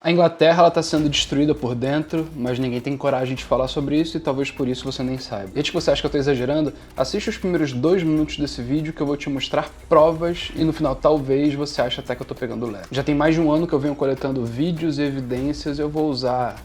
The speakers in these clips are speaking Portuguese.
A Inglaterra está sendo destruída por dentro, mas ninguém tem coragem de falar sobre isso e talvez por isso você nem saiba. E antes que você acha que eu estou exagerando, assiste os primeiros 2 minutos desse vídeo que eu vou te mostrar provas e no final talvez você ache até que eu estou pegando leve. Já tem mais de um ano que eu venho coletando vídeos e evidências e eu vou usar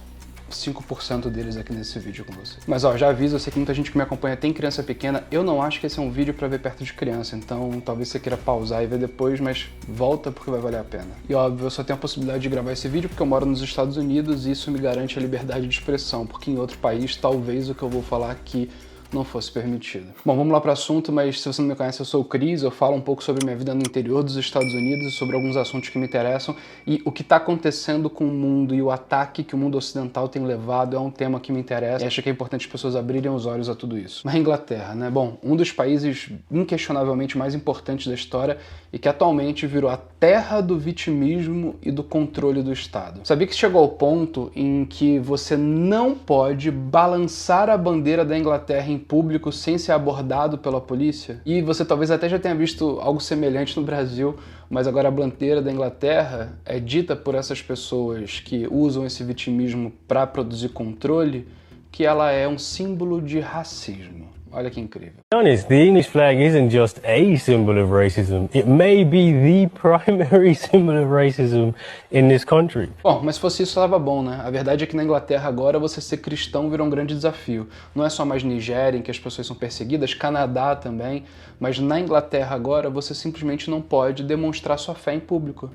5% deles aqui nesse vídeo com você. Mas ó, já aviso, eu sei que muita gente que me acompanha tem criança pequena, eu não acho que esse é um vídeo pra ver perto de criança, então talvez você queira pausar e ver depois, mas volta porque vai valer a pena. E óbvio, eu só tenho a possibilidade de gravar esse vídeo porque eu moro nos Estados Unidos e isso me garante a liberdade de expressão, porque em outro país talvez o que eu vou falar aqui não fosse permitido. Bom, vamos lá para o assunto, mas se você não me conhece, eu sou o Cris, eu falo um pouco sobre minha vida no interior dos Estados Unidos e sobre alguns assuntos que me interessam e o que está acontecendo com o mundo e o ataque que o mundo ocidental tem levado é um tema que me interessa e acho que é importante as pessoas abrirem os olhos a tudo isso. Na Inglaterra, né? Bom, um dos países inquestionavelmente mais importantes da história e que atualmente virou a terra do vitimismo e do controle do Estado. Sabia que chegou ao ponto em que você não pode balançar a bandeira da Inglaterra em público sem ser abordado pela polícia? E você talvez até já tenha visto algo semelhante no Brasil, mas agora a bandeira da Inglaterra é dita por essas pessoas que usam esse vitimismo para produzir controle, que ela é um símbolo de racismo. Olha que incrível. To be honest, the English flag isn't just a symbol of racism. It may be the primary symbol of racism in this country. Bom, mas se fosse isso, estava bom, né? A verdade é que na Inglaterra agora você ser cristão virou um grande desafio. Não é só mais Nigéria em que as pessoas são perseguidas, Canadá também, mas na Inglaterra agora você simplesmente não pode demonstrar sua fé em público.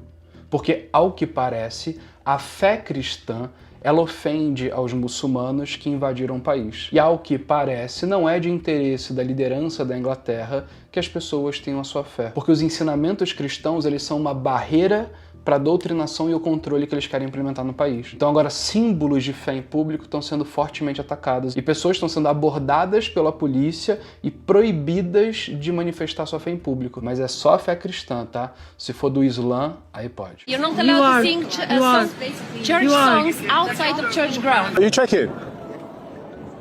Porque, ao que parece, a fé cristã ela ofende aos muçulmanos que invadiram o país. E ao que parece, não é de interesse da liderança da Inglaterra que as pessoas tenham a sua fé. Porque os ensinamentos cristãos, eles são uma barreira para a doutrinação e o controle que eles querem implementar no país. Então agora símbolos de fé em público estão sendo fortemente atacados e pessoas estão sendo abordadas pela polícia e proibidas de manifestar sua fé em público. Mas é só a fé cristã, tá? Se for do Islã, aí pode. You're not allowed to sing church songs outside of church ground. You check it.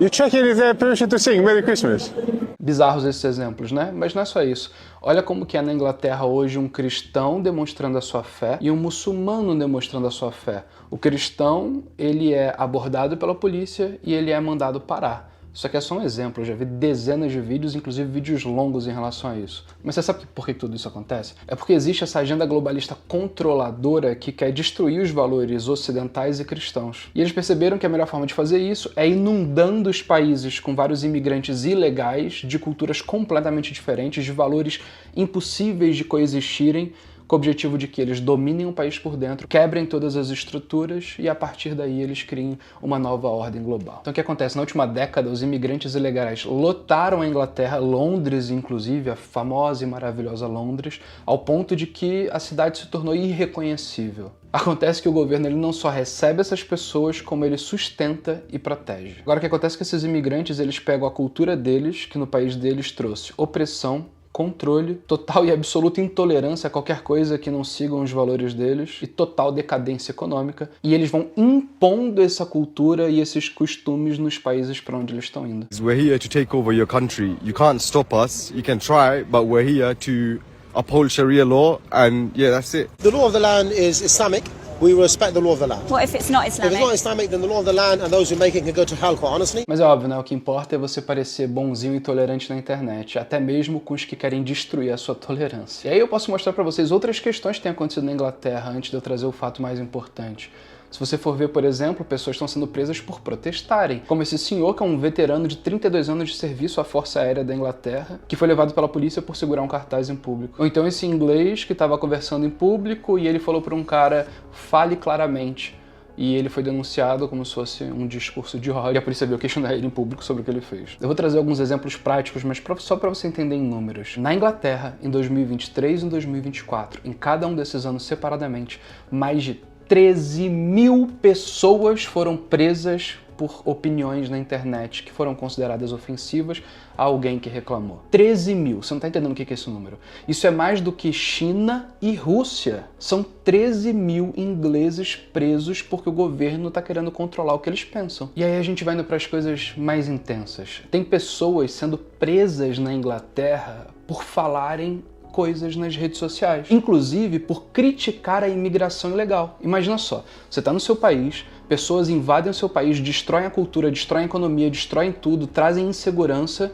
You check it is their permission to sing Merry Christmas. Bizarros esses exemplos, né? Mas não é só isso. Olha como que é na Inglaterra hoje um cristão demonstrando a sua fé e um muçulmano demonstrando a sua fé. O cristão, ele é abordado pela polícia e ele é mandado parar. Isso aqui é só um exemplo, eu já vi dezenas de vídeos, inclusive vídeos longos em relação a isso. Mas você sabe por que tudo isso acontece? É porque existe essa agenda globalista controladora que quer destruir os valores ocidentais e cristãos. E eles perceberam que a melhor forma de fazer isso é inundando os países com vários imigrantes ilegais, de culturas completamente diferentes, de valores impossíveis de coexistirem, com o objetivo de que eles dominem o país por dentro, quebrem todas as estruturas e a partir daí eles criem uma nova ordem global. Então o que acontece? Na última década, os imigrantes ilegais lotaram a Inglaterra, Londres inclusive, a famosa e maravilhosa Londres, ao ponto de que a cidade se tornou irreconhecível. Acontece que o governo ele não só recebe essas pessoas, como ele sustenta e protege. Agora o que acontece é que esses imigrantes eles pegam a cultura deles, que no país deles trouxe opressão, controle, total e absoluta intolerância a qualquer coisa que não sigam os valores deles e total decadência econômica, e eles vão impondo essa cultura e esses costumes nos países para onde eles estão indo. We're here to take over your country. You can't stop us. You can try, but we're here to uphold Sharia law, and yeah, that's it. The law of the land is Islamic. We respect the law of the land. What if it's not If Islamic? it's not Islamic, then the law of the land and those who make it can go to hell, quite honestly. Mas é óbvio, né? O que importa é você parecer bonzinho e tolerante na internet, até mesmo com os que querem destruir a sua tolerância. E aí eu posso mostrar pra vocês outras questões que têm acontecido na Inglaterra antes de eu trazer o fato mais importante. Se você for ver, por exemplo, pessoas estão sendo presas por protestarem, como esse senhor que é um veterano de 32 anos de serviço à Força Aérea da Inglaterra, que foi levado pela polícia por segurar um cartaz em público. Ou então esse inglês que estava conversando em público e ele falou para um cara, fale claramente. E ele foi denunciado como se fosse um discurso de ódio. E a polícia veio questionar ele em público sobre o que ele fez. Eu vou trazer alguns exemplos práticos, mas só para você entender em números. Na Inglaterra, em 2023 e em 2024, em cada um desses anos separadamente, mais de 13 mil pessoas foram presas por opiniões na internet que foram consideradas ofensivas a alguém que reclamou. 13 mil, você não tá entendendo o que é esse número. Isso é mais do que China e Rússia. São 13 mil ingleses presos porque o governo tá querendo controlar o que eles pensam. E aí a gente vai indo para as coisas mais intensas. Tem pessoas sendo presas na Inglaterra por falarem coisas nas redes sociais, inclusive por criticar a imigração ilegal. Imagina só, você está no seu país, pessoas invadem o seu país, destroem a cultura, destroem a economia, destroem tudo, trazem insegurança,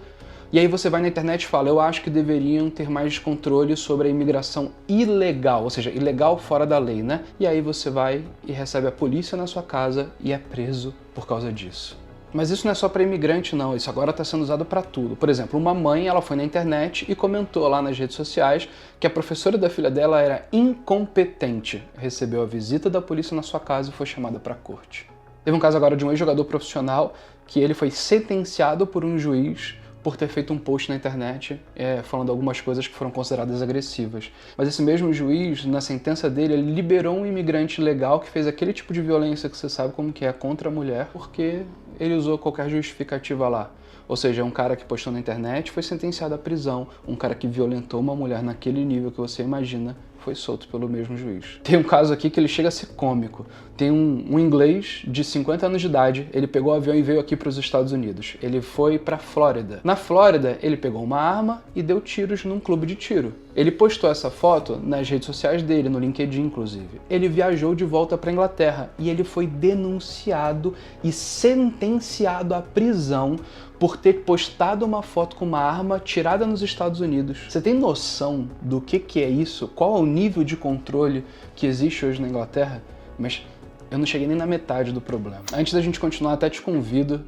e aí você vai na internet e fala, eu acho que deveriam ter mais controle sobre a imigração ilegal, ou seja, ilegal fora da lei, né? E aí você vai e recebe a polícia na sua casa e é preso por causa disso. Mas isso não é só para imigrante não, isso agora está sendo usado para tudo. Por exemplo, uma mãe, ela foi na internet e comentou lá nas redes sociais que a professora da filha dela era incompetente. Recebeu a visita da polícia na sua casa e foi chamada para a corte. Teve um caso agora de um ex-jogador profissional que ele foi sentenciado por um juiz por ter feito um post na internet falando algumas coisas que foram consideradas agressivas. Mas esse mesmo juiz, na sentença dele, ele liberou um imigrante ilegal que fez aquele tipo de violência que você sabe como que é contra a mulher, porque ele usou qualquer justificativa lá. Ou seja, um cara que postou na internet foi sentenciado à prisão, um cara que violentou uma mulher naquele nível que você imagina foi solto pelo mesmo juiz. Tem um caso aqui que ele chega a ser cômico. Tem um inglês de 50 anos de idade, ele pegou o avião e veio aqui para os Estados Unidos. Ele foi para Flórida. Na Flórida, ele pegou uma arma e deu tiros num clube de tiro. Ele postou essa foto nas redes sociais dele, no LinkedIn inclusive. Ele viajou de volta para a Inglaterra e ele foi denunciado e sentenciado à prisão por ter postado uma foto com uma arma tirada nos Estados Unidos. Você tem noção do que é isso? Qual é o nível de controle que existe hoje na Inglaterra? Mas eu não cheguei nem na metade do problema. Antes da gente continuar, até te convido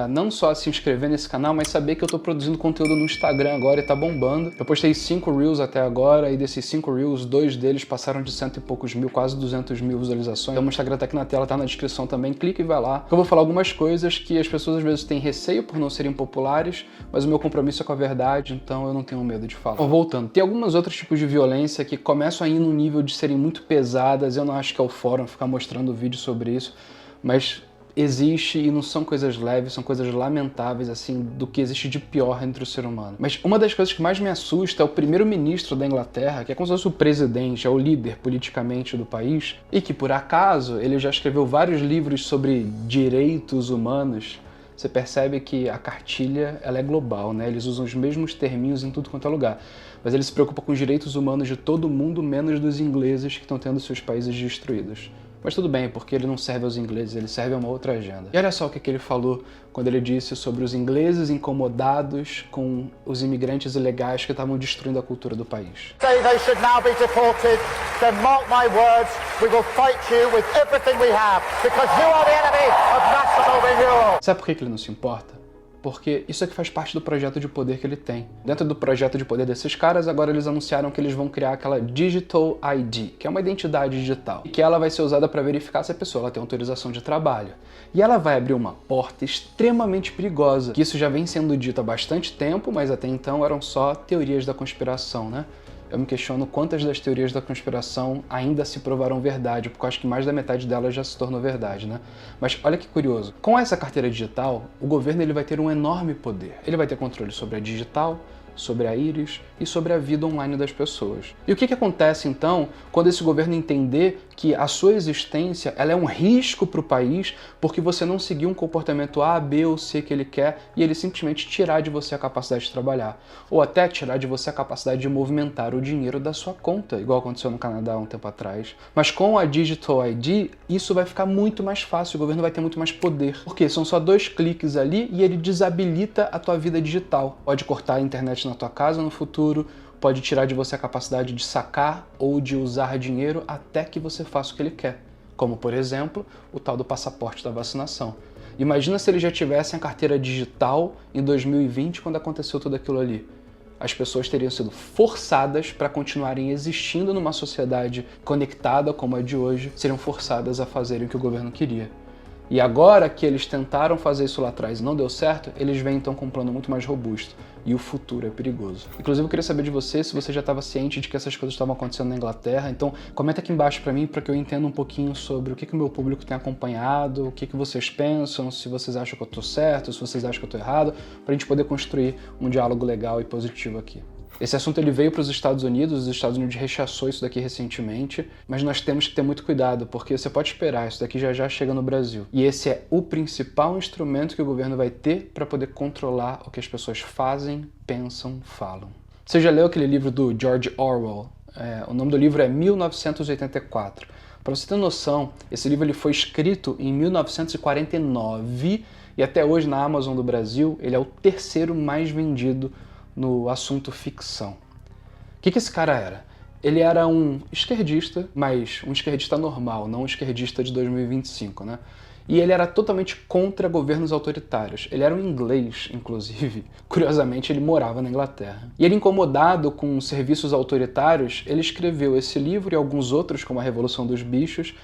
não só a se inscrever nesse canal, mas saber que eu tô produzindo conteúdo no Instagram agora e tá bombando. Eu postei 5 Reels até agora e desses 5 Reels, 2 deles passaram de 100 e poucos mil, quase 200 mil visualizações. Então o Instagram tá aqui na tela, tá na descrição também, clica e vai lá. Eu vou falar algumas coisas que as pessoas às vezes têm receio por não serem populares, mas o meu compromisso é com a verdade, então eu não tenho medo de falar. Bom, voltando, tem alguns outros tipos de violência que começam a ir no nível de serem muito pesadas, eu não acho que é o fórum ficar mostrando vídeo sobre isso, mas existe e não são coisas leves, são coisas lamentáveis, assim, do que existe de pior entre o ser humano. Mas uma das coisas que mais me assusta é o primeiro-ministro da Inglaterra, que é como se fosse o presidente, é o líder politicamente do país, e que por acaso ele já escreveu vários livros sobre direitos humanos. Você percebe que a cartilha ela é global, né? Eles usam os mesmos terminhos em tudo quanto é lugar. Mas ele se preocupa com os direitos humanos de todo mundo, menos dos ingleses que estão tendo seus países destruídos. Mas tudo bem, porque ele não serve aos ingleses, ele serve a uma outra agenda. E olha só o que ele falou quando ele disse sobre os ingleses incomodados com os imigrantes ilegais que estavam destruindo a cultura do país. They should now be deported. Then mark my words, we will fight you with everything we have, because you are the enemy of national renewal. Sabe por que ele não se importa? Porque isso aqui faz parte do projeto de poder que ele tem. Dentro do projeto de poder desses caras, agora eles anunciaram que eles vão criar aquela Digital ID, que é uma identidade digital, e que ela vai ser usada para verificar se a pessoa ela tem autorização de trabalho. E ela vai abrir uma porta extremamente perigosa, que isso já vem sendo dito há bastante tempo, mas até então eram só teorias da conspiração, né? Eu me questiono quantas das teorias da conspiração ainda se provaram verdade, porque eu acho que mais da metade delas já se tornou verdade, né? Mas olha que curioso, com essa carteira digital, o governo ele vai ter um enorme poder. Ele vai ter controle sobre a digital, sobre a íris e sobre a vida online das pessoas. E o que acontece então quando esse governo entender que a sua existência ela é um risco para o país porque você não seguiu um comportamento A, B ou C que ele quer e ele simplesmente tirar de você a capacidade de trabalhar ou até tirar de você a capacidade de movimentar o dinheiro da sua conta, igual aconteceu no Canadá há um tempo atrás. Mas com a Digital ID, isso vai ficar muito mais fácil, o governo vai ter muito mais poder. Porque são só 2 cliques ali e ele desabilita a tua vida digital. Pode cortar a internet na tua casa no futuro, pode tirar de você a capacidade de sacar ou de usar dinheiro até que você faça o que ele quer. Como, por exemplo, o tal do passaporte da vacinação. Imagina se eles já tivessem a carteira digital em 2020, quando aconteceu tudo aquilo ali. As pessoas teriam sido forçadas para continuarem existindo numa sociedade conectada como a de hoje, seriam forçadas a fazerem o que o governo queria. E agora que eles tentaram fazer isso lá atrás e não deu certo, eles vêm então com um plano muito mais robusto. E o futuro é perigoso. Inclusive eu queria saber de você se você já estava ciente de que essas coisas estavam acontecendo na Inglaterra. Então comenta aqui embaixo para mim para que eu entenda um pouquinho sobre o que o meu público tem acompanhado, o que vocês pensam, se vocês acham que eu estou certo, se vocês acham que eu estou errado, para a gente poder construir um diálogo legal e positivo aqui. Esse assunto ele veio para os Estados Unidos rechaçou isso daqui recentemente, mas nós temos que ter muito cuidado, porque você pode esperar, isso daqui já chega no Brasil. E esse é o principal instrumento que o governo vai ter para poder controlar o que as pessoas fazem, pensam, falam. Você já leu aquele livro do George Orwell? O nome do livro é 1984. Para você ter noção, esse livro ele foi escrito em 1949 e até hoje na Amazon do Brasil ele é o terceiro mais vendido no assunto ficção. O que esse cara era? Ele era um esquerdista, mas um esquerdista normal, não um esquerdista de 2025, né? E ele era totalmente contra governos autoritários. Ele era um inglês, inclusive. Curiosamente, ele morava na Inglaterra. E ele, incomodado com serviços autoritários, ele escreveu esse livro e alguns outros, como A Revolução dos Bichos,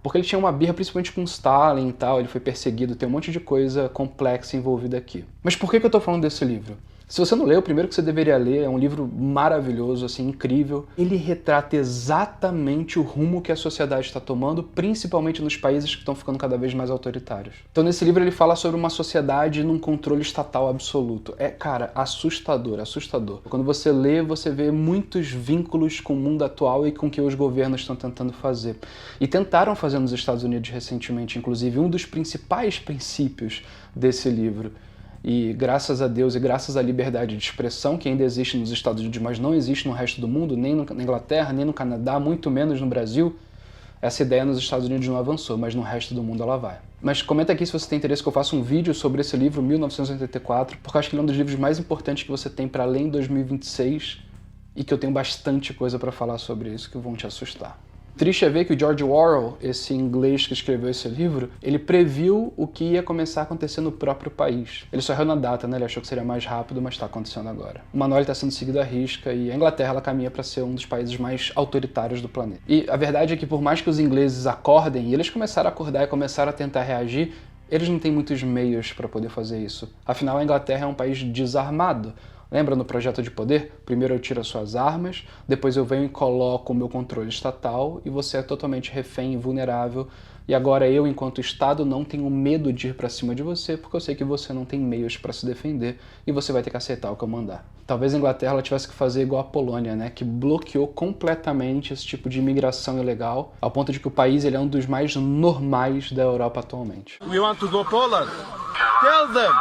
porque ele tinha uma birra principalmente com Stalin e tal, ele foi perseguido, tem um monte de coisa complexa envolvida aqui. Mas por que eu tô falando desse livro? Se você não leu, o primeiro que você deveria ler é um livro maravilhoso, assim, incrível. Ele retrata exatamente o rumo que a sociedade está tomando, principalmente nos países que estão ficando cada vez mais autoritários. Então nesse livro ele fala sobre uma sociedade num controle estatal absoluto. É, cara, assustador, assustador. Quando você lê, você vê muitos vínculos com o mundo atual e com o que os governos estão tentando fazer. E tentaram fazer nos Estados Unidos recentemente, inclusive, um dos principais princípios desse livro. E graças a Deus e graças à liberdade de expressão que ainda existe nos Estados Unidos, mas não existe no resto do mundo, nem na Inglaterra, nem no Canadá, muito menos no Brasil, essa ideia nos Estados Unidos não avançou, mas no resto do mundo ela vai. Mas comenta aqui se você tem interesse que eu faça um vídeo sobre esse livro, 1984, porque eu acho que ele é um dos livros mais importantes que você tem para além de 2026 e que eu tenho bastante coisa para falar sobre isso que vão te assustar. Triste é ver que o George Orwell, esse inglês que escreveu esse livro, ele previu o que ia começar a acontecer no próprio país. Ele só errou na data, né? Ele achou que seria mais rápido, mas está acontecendo agora. O manual está sendo seguido à risca e a Inglaterra ela caminha para ser um dos países mais autoritários do planeta. E a verdade é que por mais que os ingleses acordem, e eles começaram a acordar e começaram a tentar reagir, eles não têm muitos meios para poder fazer isso. Afinal, a Inglaterra é um país desarmado. Lembra no Projeto de Poder? Primeiro eu tiro as suas armas, depois eu venho e coloco o meu controle estatal e você é totalmente refém e vulnerável. E agora eu, enquanto Estado, não tenho medo de ir para cima de você porque eu sei que você não tem meios para se defender e você vai ter que aceitar o que eu mandar. Talvez a Inglaterra ela tivesse que fazer igual a Polônia, né? Que bloqueou completamente esse tipo de imigração ilegal, ao ponto de que o país ele é um dos mais normais da Europa atualmente. We want to go Poland. Tell them.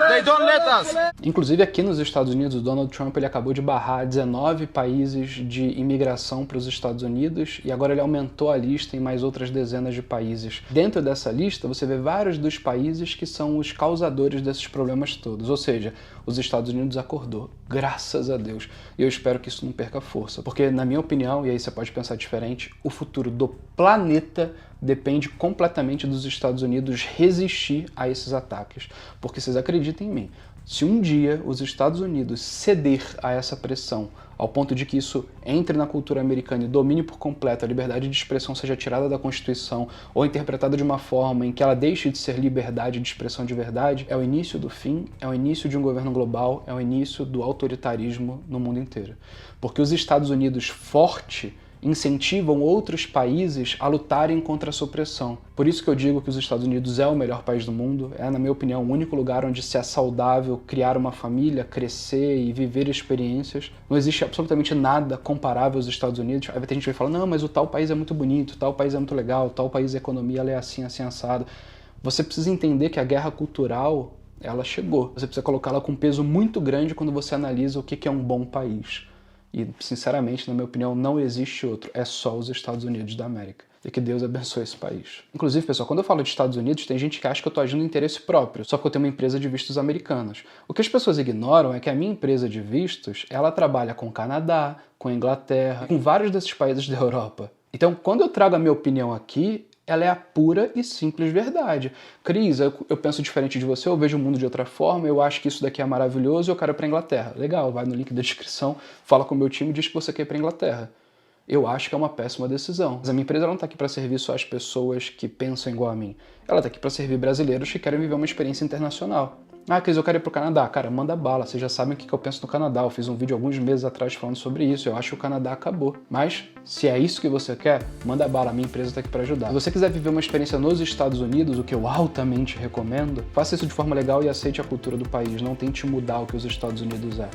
They don't let us. Inclusive aqui nos Estados Unidos, o Donald Trump ele acabou de barrar 19 países de imigração para os Estados Unidos e agora ele aumentou a lista em mais outras dezenas de países. Dentro dessa lista você vê vários dos países que são os causadores desses problemas todos, ou seja, os Estados Unidos acordou, graças a Deus. E eu espero que isso não perca força, porque na minha opinião, e aí você pode pensar diferente, o futuro do planeta depende completamente dos Estados Unidos resistir a esses ataques. Porque vocês acreditem em mim, se um dia os Estados Unidos ceder a essa pressão, ao ponto de que isso entre na cultura americana e domine por completo, a liberdade de expressão seja tirada da Constituição ou interpretada de uma forma em que ela deixe de ser liberdade de expressão de verdade, é o início do fim, é o início de um governo global, é o início do autoritarismo no mundo inteiro. Porque os Estados Unidos forte incentivam outros países a lutarem contra essa opressão. Por isso que eu digo que os Estados Unidos é o melhor país do mundo, é, na minha opinião, o único lugar onde se é saudável criar uma família, crescer e viver experiências. Não existe absolutamente nada comparável aos Estados Unidos. Aí vai ter gente que vai falar, não, mas o tal país é muito bonito, tal país é muito legal, tal país a economia ela é assim, assim, assado. Você precisa entender que a guerra cultural, ela chegou. Você precisa colocá-la com um peso muito grande quando você analisa o que é um bom país. E, sinceramente, na minha opinião, não existe outro. É só os Estados Unidos da América. E que Deus abençoe esse país. Inclusive, pessoal, quando eu falo de Estados Unidos, tem gente que acha que eu estou agindo em interesse próprio, só porque eu tenho uma empresa de vistos americanos. O que as pessoas ignoram é que a minha empresa de vistos, ela trabalha com o Canadá, com a Inglaterra, com vários desses países da Europa. Então, quando eu trago a minha opinião aqui, ela é a pura e simples verdade. Cris, eu penso diferente de você, eu vejo o mundo de outra forma, eu acho que isso daqui é maravilhoso e eu quero ir para a Inglaterra. Legal, vai no link da descrição, fala com o meu time e diz que você quer ir para a Inglaterra. Eu acho que é uma péssima decisão. Mas a minha empresa não está aqui para servir só as pessoas que pensam igual a mim. Ela está aqui para servir brasileiros que querem viver uma experiência internacional. Ah, Cris, eu quero ir pro Canadá. Cara, manda bala. Vocês já sabem o que eu penso no Canadá. Eu fiz um vídeo alguns meses atrás falando sobre isso. Eu acho que o Canadá acabou. Mas, se é isso que você quer, manda bala. A minha empresa está aqui para ajudar. Se você quiser viver uma experiência nos Estados Unidos, o que eu altamente recomendo, faça isso de forma legal e aceite a cultura do país. Não tente mudar o que os Estados Unidos é.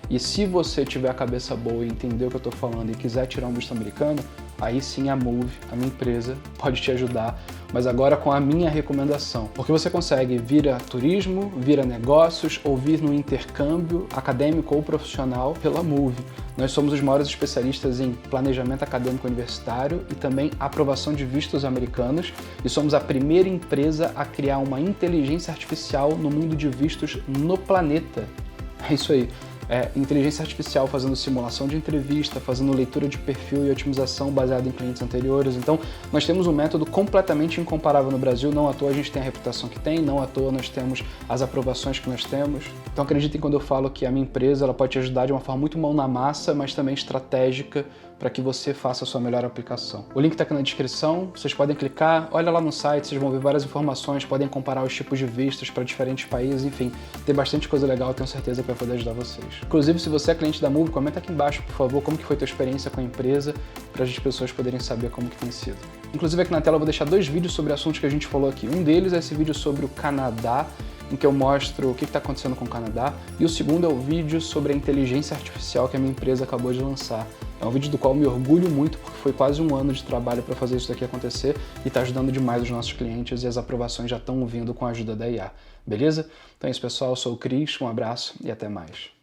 E se você tiver a cabeça boa e entender o que eu tô falando e quiser tirar um visto americano, aí sim a Move, a minha empresa, pode te ajudar, mas agora com a minha recomendação. Porque você consegue vir a turismo, vir a negócios ou vir no intercâmbio acadêmico ou profissional pela Move. Nós somos os maiores especialistas em planejamento acadêmico universitário e também aprovação de vistos americanos e somos a primeira empresa a criar uma inteligência artificial no mundo de vistos no planeta. É isso aí. Inteligência artificial fazendo simulação de entrevista, fazendo leitura de perfil e otimização baseada em clientes anteriores. Então, nós temos um método completamente incomparável no Brasil. Não à toa a gente tem a reputação que tem, não à toa nós temos as aprovações que nós temos. Então, acreditem quando eu falo que a minha empresa ela pode te ajudar de uma forma muito mão na massa, mas também estratégica para que você faça a sua melhor aplicação. O link está aqui na descrição, vocês podem clicar, olha lá no site, vocês vão ver várias informações, podem comparar os tipos de vistos para diferentes países, enfim, tem bastante coisa legal, tenho certeza que vai poder ajudar vocês. Inclusive, se você é cliente da Move, comenta aqui embaixo, por favor, como que foi a tua experiência com a empresa, para as pessoas poderem saber como que tem sido. Inclusive aqui na tela eu vou deixar 2 vídeos sobre assuntos que a gente falou aqui. Um deles é esse vídeo sobre o Canadá, em que eu mostro o que está acontecendo com o Canadá, e o segundo é o vídeo sobre a inteligência artificial que a minha empresa acabou de lançar. É um vídeo do qual eu me orgulho muito, porque foi quase um ano de trabalho para fazer isso daqui acontecer e está ajudando demais os nossos clientes e as aprovações já estão vindo com a ajuda da IA. Beleza? Então é isso, pessoal. Eu sou o Cris, um abraço e até mais.